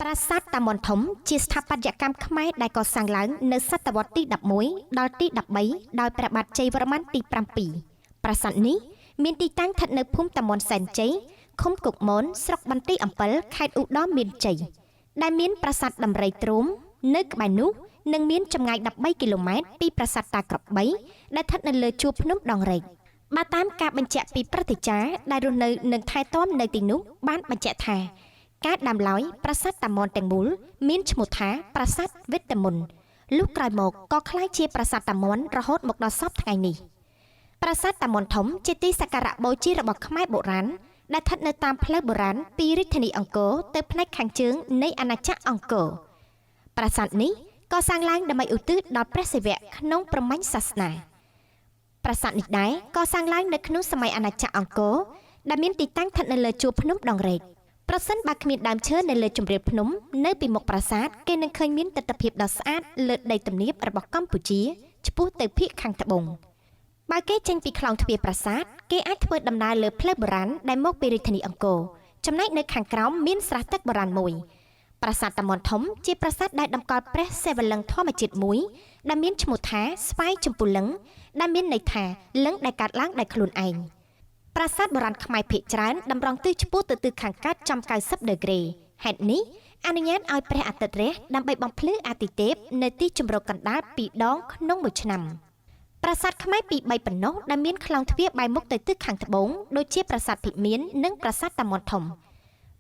ប្រាសាទតាមុនធំជាស្ថាបត្យកម្មខ្មែរដែលកសាងឡើងនៅសតវត្សទី11ដល់ទី13ដោយព្រះបាទជ័យវរ្ម័នទី7ប្រាសាទនេះមានទីតាំងស្ថិតនៅភូមិតាមុនសែនជ័យឃុំគុកមនស្រុកបន្ទាយអំពិលខេត្តឧត្តរមានជ័យដែលមានប្រាសាទដំរីទ្រូមនៅក្បែរនោះនិងមានចម្ងាយ13គីឡូម៉ែត្រពីប្រាសាទតាក្របីដែលស្ថិតនៅលើជួរភ្នំដងរែកបើតាមការបញ្ជាក់ពីព្រឹទ្ធាចារ្យដែលរស់នៅនិងថែទាំនៅទីនោះបានបញ្ជាក់ថាការដាំឡើយប្រាសាទតាមុនទាំងមូលមានឈ្មោះថាប្រាសាទវេទមន្តលុះក្រោយមកក៏ក្លាយជាប្រាសាទតាមុនរហូតមកដល់សព្វថ្ងៃនេះប្រាសាទតាមុនធំជាទីសក្ការៈបូជារបស់ខ្មែរបុរាណដែលស្ថិតនៅតាមផ្លូវបុរាណពីរាជធានីអង្គរទៅផ្នែកខាងជើងនៃអាណាចក្រអង្គរប្រាសាទនេះក៏សាងឡើងដើម្បីឧទ្ទិសដល់ព្រះសិវៈក្នុងព្រហ្មញ្ញសាសនាប្រាសាទនេះដែរក៏សាងឡើងនៅក្នុងសម័យអាណាចក្រអង្គរដែលមានទីតាំងស្ថិតនៅលើជួរភ្នំដងរែកប្រសិនបើគ្មានដើមឈើនៅលើជម្រាលភ្នំនៅពីមុខប្រាសាទគេនឹងឃើញមានទិដ្ឋភាពដ៏ស្អាតលើដីទំនាបរបស់កម្ពុជាឆ្ពោះទៅភាគខាងត្បូងបើគេចេញពីខ្លោងទ្វារប្រាសាទគេអាចធ្វើដំណើរលើផ្លូវបុរាណដែលមកពីរាជធានីអង្គរចំណែកនៅខាងក្រោមមានស្រះទឹកបុរាណមួយប្រាសាទតាមុនធំជាប្រាសាទដែលតម្កល់ព្រះសិវលិង្គធម្មជាតិមួយដែលមានឈ្មោះថាស្វាយចម្ពុលិង្គដែលមានន័យថាលិង្គដែលកាត់ឡើងដោយខ្លួនឯងប្រាសាទបុរាណខ្មែរភាគច្រើនតម្រង់ទិសឆ្ពោះទៅទិសខាងកើតចំ90ដឺក្រេហេតុនេះអនុញ្ញាតឲ្យព្រះអាទិត្យរះដើម្បីបំភ្លឺអាទិទេពនៅទីជម្រកកណ្ដាល2ដងក្នុងមួយឆ្នាំប្រាសាទខ្មែរពី3ប៉ុណ្ណោះដែលមានខ្លោងទ្វារបែរមុខទៅទិសខាងត្បូងដូចជាប្រាសាទភិមាននិងប្រាសាទតាមុនធំ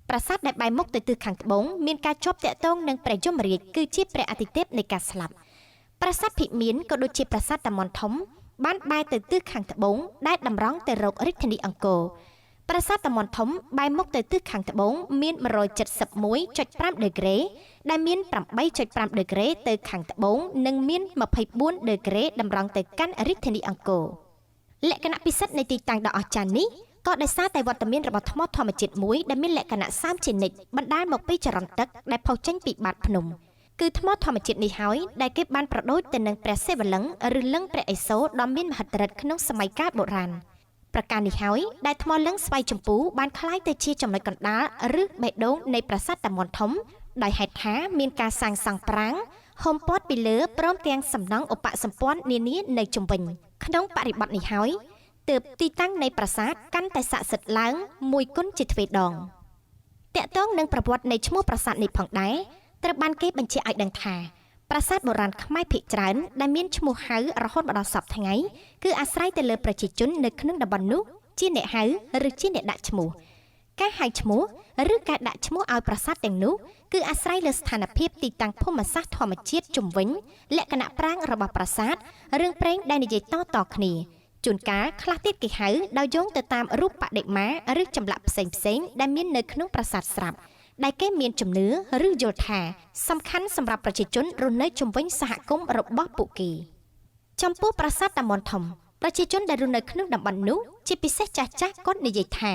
ប្រាសាទដែលបែរមុខទៅទិសខាងត្បូងមានការជាប់ទាក់ទងនឹងព្រះយមរាជគឺជាព្រះអាទិទេពនៃការស្លាប់ប្រាសាទភិមានក៏ដូចជាប្រាសាទតាមុនធំបានបែរទៅទិសខាងត្បូងដែលតម្រង់ទៅរករាជធានីអង្គរប្រាសាទតាមុនធំបែរមុខទៅទិសខាងត្បូងមាន 171.5 ដឺក្រេដែលមាន 8.5 ដឺក្រេទៅខាងត្បូងនិងមាន 24 ដឺក្រេតម្រង់ទៅកាន់រាជធានីអង្គរលក្ខណៈពិសិដ្ឋនៃទីតាំងដ៏អស្ចារ្យនេះក៏ដោយសារតែវត្តមានរបស់ថ្មធម្មជាតិមួយដែលមានលក្ខណៈសើមជានិច្ចបណ្ដាលមកពីចរន្តទឹកដែលផុសចេញពីបាតភ្នំគឺថ្មធម្មជាតិនេះហើយដែលគេបានប្រដូចទៅនឹងព្រះសិវលិង្គឬលិង្គព្រះឥសូរដ៏មានមហិទ្ធិឫទ្ធិក្នុងសម័យកាលបុរាណប្រការនេះហើយដែលថ្មលិង្គស្វ័យចម្ពូបានคล้ายទៅជាចំណុចកណ្ដាលឬបេះដូងនៃប្រាសាទតាមុនធំដោយហេតុថាមានការសាងសង់ប្រាង្គហុំព័ទ្ធពីលើព្រមទាំងសំណង់ឧបសម្ព័ន្ធនានានៅជុំវិញក្នុងបរិបទនេះហើយទើបទីតាំងនៃប្រាសាទកាន់តែស័ក្តិសិទ្ធិឡើងមួយគុណជាទ្វេដងតាក់ទងនឹងប្រវត្តិនៃឈ្មោះប្រាសាទនេះផងដែរត្រូវបានគេបញ្ជាក់ឲ្យដឹងថាប្រាសាទបុរាណខ្មែរភាគច្រើនដែលមានឈ្មោះហៅរហូតមកដល់សព្វថ្ងៃគឺអាស្រ័យទៅលើប្រជាជននៅក្នុងតំបន់នោះជាអ្នកហៅឬជាអ្នកដាក់ឈ្មោះការហៅឈ្មោះឬការដាក់ឈ្មោះឲ្យប្រាសាទទាំងនោះគឺអាស្រ័យលើស្ថានភាពទីតាំងភូមិសាស្ត្រធម្មជាតិជុំវិញលក្ខណៈប្រាង្គរបស់ប្រាសាទរឿងព្រេងដែលនិយាយតៗគ្នាជួនកាលខ្លះទៀតគេហៅដោយយោងទៅតាមរូបបដិមាឬចម្លាក់ផ្សេងៗដែលមាននៅក្នុងប្រាសាទស្រាប់ដែលគេមានជំនឿឬយល់ថាសំខាន់សម្រាប់ប្រជាជនរស់នៅជុំវិញសហគមន៍របស់ពួកគេចំពោះប្រាសាទតាមុនធំប្រជាជនដែលរស់នៅក្នុងតំបន់នោះជាពិសេសចាស់ៗគាត់និយាយថា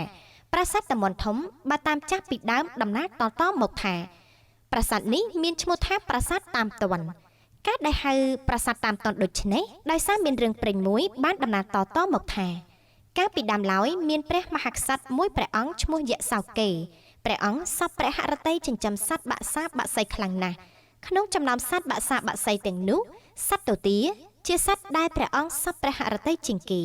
ប្រាសាទតាមុនធំបើតាមចាស់ពីដើមដំណាលតមកថាប្រាសាទនេះមានឈ្មោះថាប្រាសាទតាមទាន់ការដែលហៅប្រាសាទតាមទាន់ដូចនេះដោយសារមានរឿងព្រេងមួយបានដំណាលតមកថាកាលពីដើមឡើយមានព្រះមហាក្សត្រមួយព្រះអង្គឈ្មោះយៈសោកេព្រះអង្គសពព្រះហឫទ័យចិញ្ចឹមសត្វបក្សាបក្សីខ្លាំងណាស់ក្នុងចំណោមសត្វបក្សាបក្សីទាំងនោះសត្វទទាជាសត្វដែលព្រះអង្គសពព្រះហឫទ័យជាងគេ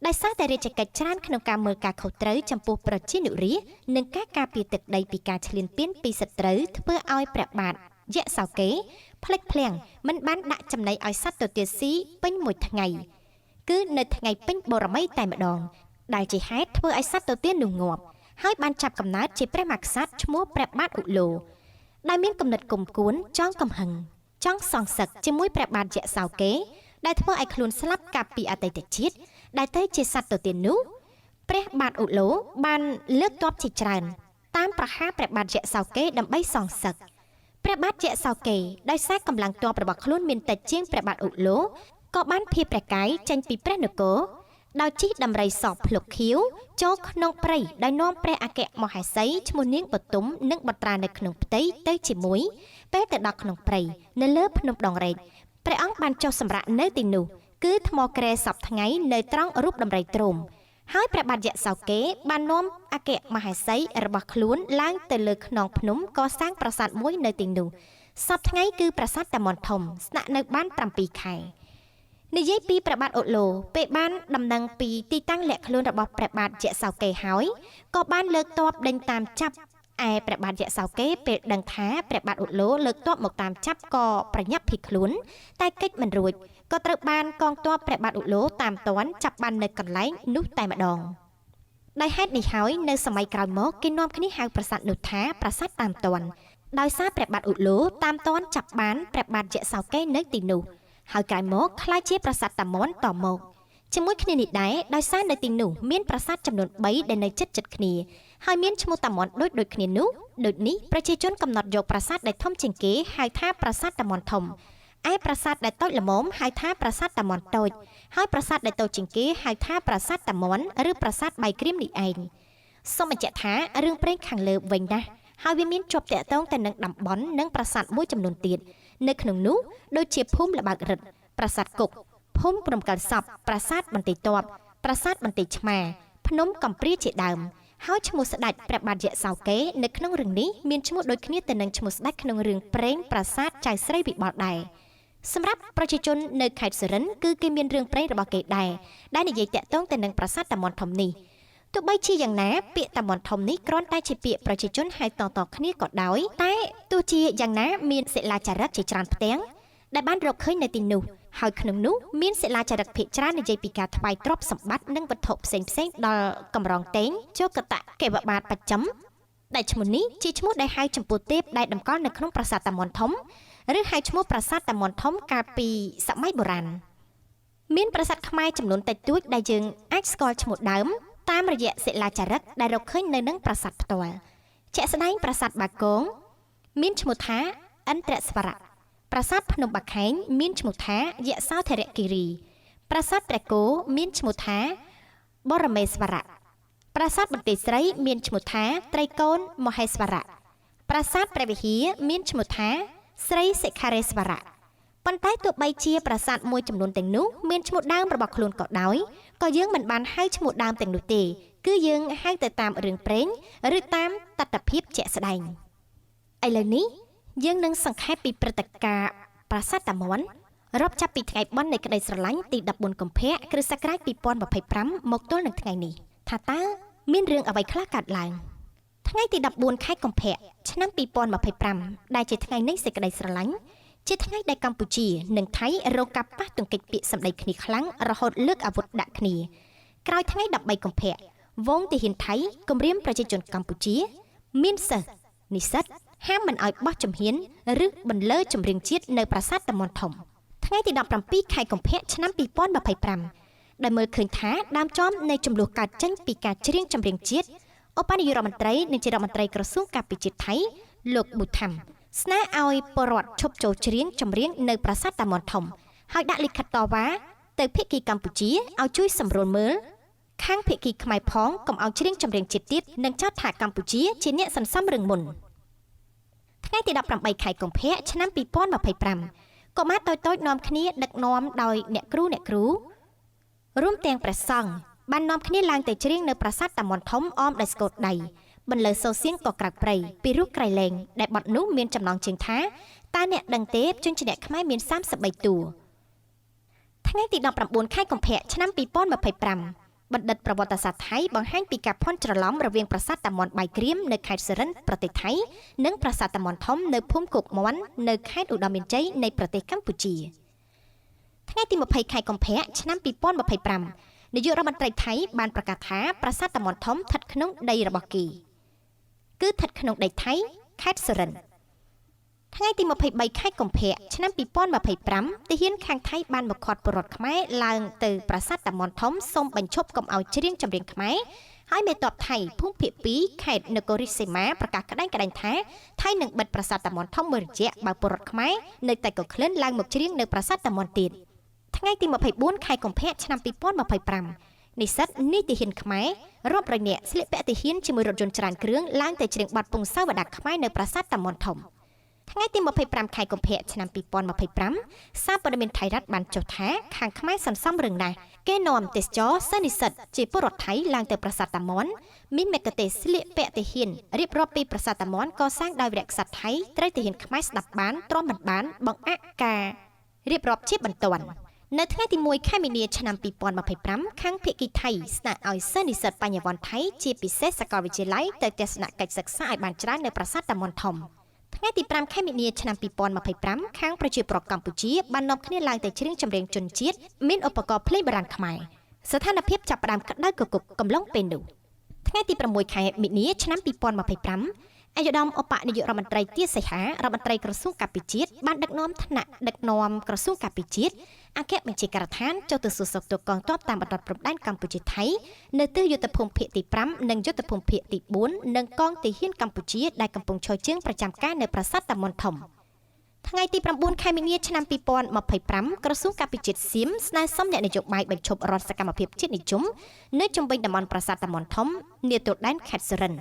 ដោយសារតែរាជកិច្ចច្រើនក្នុងការមើលការខុសត្រូវចំពោះប្រជានុរាស្ត្រនិងការការពារទឹកដីពីការឈ្លានពានពីសត្រូវធ្វើឲ្យព្រះបាទយៈសោកេផ្លិចភ្លាំងមិនបានដាក់ចំណីឲ្យសត្វទទាស៊ីពេញមួយថ្ងៃគឺនៅថ្ងៃពេញបូរមីតែម្ដងដែលជាហេតុធ្វើឲ្យសត្វទទានោះងាប់ហើយបានចាប់កំណើតជាព្រះមហាក្សត្រឈ្មោះព្រះបាទឧឡូដែលមានគំនិតគុំគួនចង់កំហឹងចង់សងសឹកជាមួយព្រះបាទយៈសោកេដែលធ្វើឲ្យខ្លួនស្លាប់កាលពីអតីតជាតិដែលទៅជាសត្វទទានោះព្រះបាទឧឡូបានលើកទ័ពជាច្រើនតាមប្រហារព្រះបាទយៈសោកេដើម្បីសងសឹកព្រះបាទយៈសោកេដោយសារកម្លាំងទ័ពរបស់ខ្លួនមានតិចជាងព្រះបាទឧឡូក៏បានភៀសព្រះកាយចេញពីព្រះនគរដោយជិះដំរីសភ្លុកខៀវចូលក្នុងព្រៃដោយនាំព្រះអគ្គមហេសីឈ្មោះនាងបទុមនិងបុត្រានៅក្នុងផ្ទៃទៅជាមួយពេលទៅដល់ក្នុងព្រៃនៅលើភ្នំដងរែកព្រះអង្គបានចុះសម្រាកនៅទីនោះគឺថ្មក្រែសពថ្ងៃនៅត្រង់រូបដំរីទ្រោម ហើយព្រះបាទយៈសោកេបាននាំអគ្គមហេសីរបស់ខ្លួនឡើងទៅលើខ្នងភ្នំកសាងប្រាសាទមួយនៅទីនោះសពថ្ងៃគឺប្រាសាទតាមុនធំស្នាក់នៅបាន7ខែនិយាយពីព្រះបាទអូឡូពេលបានដំណឹងពីទីតាំងលាក់ខ្លួនរបស់ព្រះបាទយៈសោកេហើយក៏បានលើកទ័ពដេញតាមចាប់ឯព្រះបាទយៈសោកេពេលដឹងថាព្រះបាទអូឡូលើកទ័ពមកតាមចាប់ក៏ប្រញាប់ភៀសខ្លួនតែកិច្ចមិនរួចក៏ត្រូវបានកងទ័ពព្រះបាទអូឡូតាមទាន់ចាប់បាននៅកន្លែងនោះតែម្ដងដោយហេតុនេះហើយនៅសម័យក្រោយមកគេនាំគ្នាហៅប្រាសាទនោះថាប្រាសាទតាមទាន់ដោយសារព្រះបាទអូឡូតាមទាន់ចាប់បានព្រះបាទយៈសោកេនៅទីនោះហើយក្រោយមកក្លាយជាប្រាសាទតាមុនតមកជាមួយគ្នានេះដែរដោយសារនៅទីនោះមានប្រាសាទចំនួន3ដែលនៅជិតៗគ្នាហើយមានឈ្មោះតាមុនដូចគ្នានោះដូចនេះប្រជាជនកំណត់យកប្រាសាទដែលធំជាងគេហៅថាប្រាសាទតាមុនធំឯប្រាសាទដែលតូចល្មមហៅថាប្រាសាទតាមុនតូចហើយប្រាសាទដែលតូចជាងគេហៅថាប្រាសាទតាមុនឬប្រាសាទបៃក្រៀមនេះឯងសូមបញ្ជាក់ថារឿងព្រេងខាងលើវិញណាហើយវាមានជាប់តាក់ទងទៅនឹងតំបន់និងប្រាសាទមួយចំនួនទៀតនៅក្នុងនោះដូចជាភូមិលបើករឹតប្រាសាទគុកភូមិព្រំកលសពប្រាសាទបន្ទាយទ័ពប្រាសាទបន្ទាយឆ្មាភ្នំកំព្រាជាដើមហើយឈ្មោះស្ដេចព្រះបាទយៈសោកេនៅក្នុងរឿងនេះមានឈ្មោះដូចគ្នាទៅនឹងឈ្មោះស្ដេចក្នុងរឿងព្រេងប្រាសាទចៅស្រីវិបុលដែរសម្រាប់ប្រជាជននៅខេត្តសុរិន្ទគឺគេមានរឿងព្រេងរបស់គេដែរដែលនិយាយតាក់ទងទៅនឹងប្រាសាទតាមុនធំនេះទោះបីជាយ៉ាងណាពាក្យតាមុនធំនេះគ្រាន់តែជាពាក្យប្រជាជនហៅតៗគ្នាក៏ដោយតែទោះជាយ៉ាងណាមានសិលាចារឹកជាច្រើនផ្ទាំងដែលបានរកឃើញនៅទីនោះហើយក្នុងនោះមានសិលាចារឹកភាគច្រើននិយាយពីការថ្វាយទ្រព្យសម្បត្តិនិងវត្ថុផ្សេងៗដល់កម្រងតេងជោគតកេវបាទបច្ចឹមដែលឈ្មោះនេះជាឈ្មោះដែលហៅចំពោះទេពដែលតម្កល់នៅក្នុងប្រាសាទតាមុនធំឬហៅឈ្មោះប្រាសាទតាមុនធំកាលពីសម័យបុរាណមានប្រាសាទខ្មែរចំនួនតិចតួចដែលយើងអាចស្គាល់ឈ្មោះដើមតាមរយៈសិលាចារឹកដែលរកឃើញនៅនឹងប្រាសាទផ្ទាល់ជាក់ស្ដែងប្រាសាទបាគងមានឈ្មោះថាឥន្ទ្រស្វរៈប្រាសាទភ្នំបាខែងមានឈ្មោះថាយសោធរគិរីប្រាសាទព្រះគោមានឈ្មោះថាបរមេស្វរៈប្រាសាទបន្ទាយស្រីមានឈ្មោះថាត្រីកូនមហេស្វរៈប្រាសាទព្រះវិហារមានឈ្មោះថាស្រីសិក្ខារេស្វរៈប៉ុន្តែទោះបីជាប្រាសាទមួយចំនួនទាំងនោះមានឈ្មោះដើមរបស់ខ្លួនក៏ដោយក៏យើងមិនបានហៅឈ្មោះដើមទាំងនោះទេគឺយើងហៅទៅតាមរឿងព្រេងឬតាមតថភាពជាក់ស្ដែងឥឡូវនេះយើងនឹងសង្ខេបពីព្រឹត្តិការណ៍ប្រាសាទតាមុនរាប់ចាប់ពីថ្ងៃបុណ្យនៃក្តីស្រឡាញ់ទី14កុម្ភៈគ្រិស្តសករាជ2025មកទល់នឹងថ្ងៃនេះថាតើមានរឿងអ្វីខ្លះកើតឡើងថ្ងៃទី14ខែកុម្ភៈឆ្នាំ2025ដែលជាថ្ងៃនៃសេចក្តីស្រឡាញ់ជាថ្ងៃដែលកម្ពុជានិងថៃរងការប៉ះទង្គិចពាក្យសម្ដីគ្នាខ្លាំងរហូតលើកអាវុធដាក់គ្នាក្រោយថ្ងៃ13កុម្ភៈវងទាហានថៃគម្រាមប្រជាជនកម្ពុជាមានសិស្សនិស្សិតហាមមិនឲ្យបោះជំហានឬបន្លឺចម្រៀងជាតិនៅប្រាសាទតាមុនធំថ្ងៃទី17ខែកុម្ភៈឆ្នាំ2025ដែលមើលឃើញថាដើមចំនៃចំនួនកើតចេញពីការច្រៀងចម្រៀងជាតិឧបនាយករដ្ឋមន្ត្រីនិងជារដ្ឋមន្ត្រីក្រសួងការពារជាតិថៃលោកប៊ូថាំស្នើឲ្យពលរដ្ឋឈប់ចូលច្រៀងចម្រៀងនៅប្រាសាទតាមុនធំហើយដាក់លិខិតតវ៉ាទៅភាគីកម្ពុជាឲ្យជួយសម្រួលមើលខាងភាគីខ្មែរផងកុំឲ្យច្រៀងចម្រៀងជាតិទៀតនិងចោទថាកម្ពុជាជាអ្នកសន្សំរឿងមុនថ្ងៃទី18ខែកុម្ភៈឆ្នាំ2025កុមារតូចៗនាំគ្នាដឹកនាំដោយអ្នកគ្រូរួមទាំងព្រះសង្ឃបាននាំគ្នាឡើងទៅច្រៀងនៅប្រាសាទតាមុនធំអមដោយស្គរដៃបន្លឺសូរសៀងក៏ក្រៅព្រៃពីរោះក្រៃលែងដែលបទនោះមានចំណងជើងថាតើអ្នកដឹងទេជនជាអ្នកខ្មែរមាន33តួថ្ងៃទី19ខែកុម្ភៈឆ្នាំ2025បណ្ឌិតប្រវត្តិសាស្ត្រថៃបង្ហាញពីការភ័ន្តច្រឡំរវាងប្រាសាទតាមុនបៃក្រៀមនៅខេត្តសុរិន្ទប្រទេសថៃនិងប្រាសាទតាមុនធំនៅភូមិគោកមាន់នៅខេត្តឧត្តរមានជ័យនៃប្រទេសកម្ពុជាថ្ងៃទី20ខែកុម្ភៈឆ្នាំ2025នាយករដ្ឋមន្ត្រីថៃបានប្រកាសថាប្រាសាទតាមុនធំស្ថិតក្នុងដីរបស់គេគឺស្ថិតក្នុងដីថៃខេត្តសុរិន្ទថ្ងៃទី23ខែកុម្ភៈឆ្នាំ2025ទាហានខាងថៃបានមកឃាត់ពលរដ្ឋខ្មែរឡើងទៅប្រាសាទតាមុនធំសូមបញ្ឈប់កុំឲ្យច្រៀងចម្រៀងខ្មែរហើយមេតបថៃភូមិភាគ2ខេត្តនគររាជសីមាប្រកាសក្តែងថាថៃនឹងបិទប្រាសាទតាមុនធំមួយរយៈបើពលរដ្ឋខ្មែរនៅតែកក្លិនឡើងមកច្រៀងនៅប្រាសាទតាមុនទៀតថ្ងៃទី24ខែកុម្ភៈឆ្នាំ2025និស្សិតនីតិហ៊ានខ្មែររាប់រយនាក់ស្លៀកពាក់ទាហានជាមួយរថយន្តច្រើនគ្រឿងឡើងទៅច្រៀងបទពងសាវតារខ្មែរនៅប្រាសាទតាមុនធំ ថ្ងៃទី25ខែកុម្ភៈឆ្នាំ2025សារព័ត៌មានថៃរដ្ឋបានចុះថាខាងខ្មែរសន្សំរឿងណាស់គេនាំទេសចរសិស្សនិស្សិតជាពលរដ្ឋថៃឡើងទៅប្រាសាទតាមាន់មានមគ្គុទ្ទេសក៍ស្លៀកពាក់ទាហានរៀបរាប់ពីប្រាសាទតាមាន់កសាងដោយវីរក្សត្រថៃត្រូវទាហានខ្មែរស្ដាប់បានទ្រាំមិនបានបង្អាក់ការរៀបរាប់ជាបន្ទាន់នៅថ្ងៃទី1ខែមីនាឆ្នាំ2025ខាងភាគីថៃស្នើឲ្យសិស្សនិស្សិតបញ្ញវន្តថៃជាពិសេសសាកលវិទ្យាល័យទៅទស្សនកិច្ចសិក្សាឲ្យបានច្រើននៅប្រាសាទតាមាន់ធំថ្ងៃទី5ខែមីនាឆ្នាំ2025ខាងប្រជាប្រដ្ឋកម្ពុជាបាននាំគ្នាឡើងទៅច្រៀងចម្រៀងជនជាតិមានឧបករណ៍ភ្លេងបុរាណខ្មែរស្ថានភាពចាប់ផ្ដើមក្តៅគគុកកំឡុងពេលនោះថ្ងៃទី6ខែមីនាឆ្នាំ2025អាយុធមឧបនាយករដ្ឋមន្ត្រីទាសីហារដ្ឋមន្ត្រីក្រសួងកាពិជាតិបានដឹកនាំថ្នាក់ដឹកនាំក្រសួងកាពិជាតិអគ្គបញ្ជាការដ្ឋានចុះទៅសួរសុខទុក្ខកងទ័ពតាមបណ្ដាព្រំដែនកម្ពុជាថៃនៅទិសយុទ្ធភូមិភាគទី5និងយុទ្ធភូមិភាគទី4និងកងទាហានកម្ពុជាដែលកំពុងឈរជើងប្រចាំការនៅប្រាសាទតាមាន់ធំថ្ងៃទី9ខែមីនាឆ្នាំ2025ក្រសួងកាពិជាតិសៀមស្នើសុំអ្នកនយោបាយបញ្ឈប់រដ្ឋសកម្មភាពជាតិនិយមនៅជុំវិញតំបន់ប្រាសាទតាមាន់ធំនាទល់ដែនខេត្តសុរិន្ទ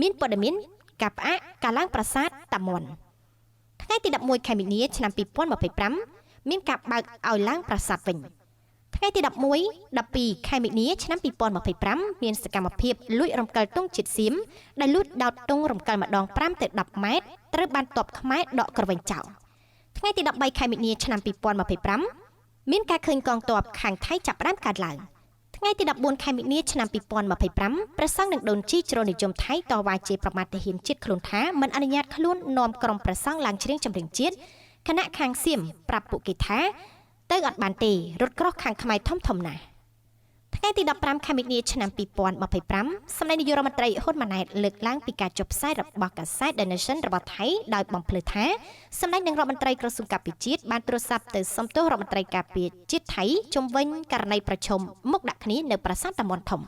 មានព័ត៌មានការផ្អាកការឡើងប្រាសាទតាមាន់ថ្ងៃទី11ខែមីនាឆ្នាំ2025មានការបើកឲ្យឡើងប្រាសាទវិញថ្ងៃទី11 12ខែមីនាឆ្នាំ2025មានសកម្មភាពលួចរំកិលទង់ជាតិសៀមដែលលួចដោតទង់រំកិលម្ដង5ទៅ10ម៉ែត្រត្រូវបានទ័ពខ្មែរដកក្រវែងចោលថ្ងៃទី13ខែមីនាឆ្នាំ2025មានការឃើញកងទ័ពខាងថៃចាប់ផ្ដើមកើតឡើងថ្ងៃទី14ខែមិនិនាឆ្នាំ2025ព្រះសង្ឃនិងដូនជីជ្រុលនិយមថៃតវ៉ាជាប្រមាថទាហានជាតិខ្លួនថាមិនអនុញ្ញាតខ្លួននាំក្រុមព្រះសង្ឃឡើងច្រៀងចម្រៀងជាតិគណៈខាងសៀមប្រាប់ពួកគេថាទៅអត់បានទេរត់ក្រោះខាងខ្មែរធំណាស់ថ្ងៃទី15ខែមិនិនាឆ្នាំ2025សម្ដេចនាយករដ្ឋមន្ត្រីហ៊ុនម៉ាណែតលើកឡើងពីការចុះផ្សាយរបស់កាសែត The Nation របស់ថៃដោយបំភ្លឺថាសម្ដេចនឹងរដ្ឋមន្ត្រីក្រសួងកាពិជាតិបានទូរស័ព្ទទៅសុំទោសរដ្ឋមន្ត្រីការពារជាតិថៃជំវិញករណីប្រជុំមុខដាក់គ្នានៅប្រាសាទតាមាន់ធំ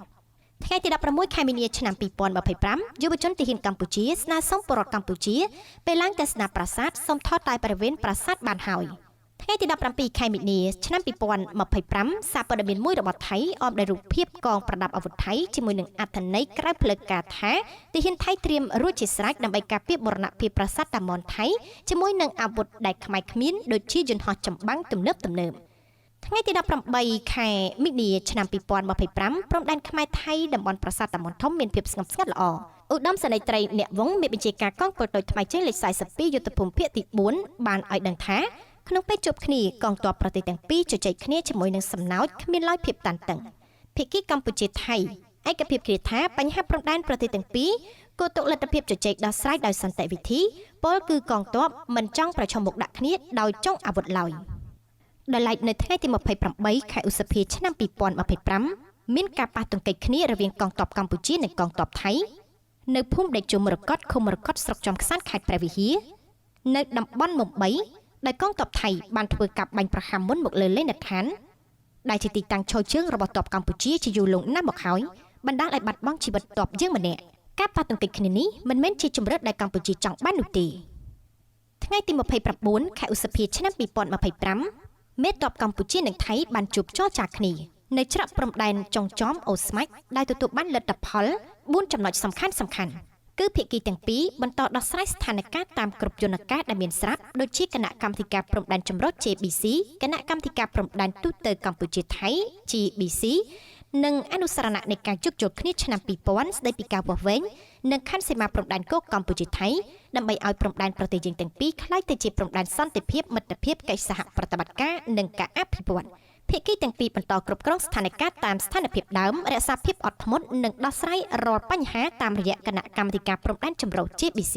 ថ្ងៃទី16ខែមីនាឆ្នាំ2025យុវជនទាហានកម្ពុជាស្នើសុំពលរដ្ឋកម្ពុជាពេលឡើងទស្សនាប្រាសាទសុំថតតែបរិវេណប្រាសាទបានហើយថ្ងៃទី17ខែមិនិនាឆ្នាំ2025សារព័ត៌មានមួយរបស់ថៃអមដោយរូបភាពកងប្រដាប់អាវុធថៃជាមួយនឹងអត្ថន័យក្រៅផ្លូវការថាទាហានថៃត្រៀមរួចជាស្រេចដើម្បីការពារបរណភាពប្រាសាទតាមាន់ថៃជាមួយនឹងអាវុធដែលខ្មែរគ្មានដូចជាយន្តហោះចម្បាំងទំនើបថ្ងៃទី18ខែមិនិនាឆ្នាំ2025ព្រំដែនខ្មែរថៃតំបន់ប្រាសាទតាមាន់ធំមានភាពស្ងប់ស្ងាត់ល្អឧត្តមសេនីយ៍ត្រីអ្នកវងមេបញ្ជាការកងពលតូចថ្មីជើងលេខ42យុទ្ធភូមិភាគទី4បានឲ្យដឹងថាក្នុងពេលជួបគ្នាកងទ័ពប្រទេសទាំងពីរជជែកគ្នាជាមួយនឹងសំណោចគ្មានឡើយភាពតានតឹងភាគីកម្ពុជាថៃឯកភាពគ្រាថាបញ្ហាព្រំដែនប្រទេសទាំងពីរគួរទុកលទ្ធភាពជជែកដោះស្រាយដោយសន្តិវិធីពលគឺកងទ័ពមិនចង់ប្រឈមមុខដាក់គ្នាដោយចុងអាវុធឡើយដល់ឡែកនៅថ្ងៃទី28ខែឧសភាឆ្នាំ2025មានការប៉ះទង្គិចគ្នារវាងកងទ័ពកម្ពុជានិងកងទ័ពថៃនៅភូមិដេជុំរកតឃុំរកតស្រុកចំខ្សានខេត្តព្រះវិហារនៅតំបន់មុំ3ដែលកងទ័ពថៃបានធ្វើកាប់បាញ់ប្រហារមុនមកលើលេនដ្ឋានដែលជាទីតាំងឈរជើងរបស់ទ័ពកម្ពុជាជាយូរលង់ណាស់មកហើយបណ្ដាលឲ្យបាត់បង់ជីវិតទ័ពយើងម្នាក់ការប៉ះទង្គិចគ្នានេះមិនមែនជាជំរឿនដែលកម្ពុជាចង់បាននោះទេថ្ងៃទី29ខែឧសភាឆ្នាំ2025មេទ័ពកម្ពុជានិងថៃបានជួបចរចាគ្នានៅច្រកព្រំដែនចុងចំអូស្មាច់ដែលទទួលបានលទ្ធផល4ចំណុចសំខាន់គឺភាគីទាំងពីរបន្តដោះស្រាយស្ថានភាពតាមគ្រប់យន្តការដែលមានស្រាប់ដូចជាគណៈកម្មាធិការព្រំដែនចម្រុះ JBC គណៈកម្មាធិការព្រំដែនទូតទៅកម្ពុជាថៃ GBC និងអនុសារណៈនៃការជួបជុលគ្នាឆ្នាំ2000ស្ដីពីការវាស់វែងនិងខណ្ឌសីមាព្រំដែនគោកកម្ពុជាថៃដើម្បីឲ្យព្រំដែនប្រទេសយើងទាំងពីរក្លាយទៅជាព្រំដែនសន្តិភាពមិត្តភាពកិច្ចសហប្រតិបត្តិការនិងការអភិវឌ្ឍភាគីទាំងពីរបន្តគ្រប់គ្រងស្ថានភាពតាមស្ថានភាពដើមរក្សាភាពអត់ធ្មត់និងដោះស្រាយរាល់បញ្ហាតាមរយៈគណៈកម្មាធិការព្រំដែនចម្រុះ JBC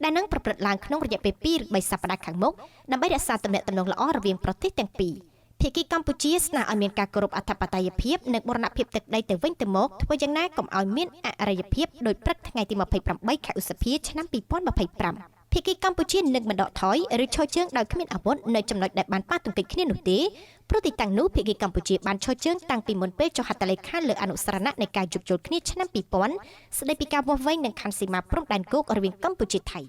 ដែលនឹងប្រព្រឹត្តឡើងក្នុងរយៈពេល2ឬ3សប្តាហ៍ខាងមុខដើម្បីរក្សាទំនាក់ទំនងល្អរវាងប្រទេសទាំងពីរភាគីកម្ពុជាស្នើឲ្យមានការគោរពអធិបតេយ្យភាពនិងបូរណភាពទឹកដីទៅវិញទៅមកធ្វើយ៉ាងណាកុំឲ្យមានអរិយភាពដោយព្រឹកថ្ងៃទី28ខែឧសភាឆ្នាំ2025ភាគីកម្ពុជានឹងមិនដកថយឬឈរជើងដោយគ្មានអាវុធនៅចំណុចដែលបានប៉ះទង្គិចគ្នានោះទេព្រោះទីតាំងនោះភាគីកម្ពុជាបានឈរជើងតាំងពីមុនពេលចុះហត្ថលេខាលើអនុសារណៈនៃការជួបជុលគ្នាឆ្នាំ2000ស្ដីពីការវាស់វែងនិងខណ្ឌសីមាព្រំដែនគោករវាងកម្ពុជាថៃ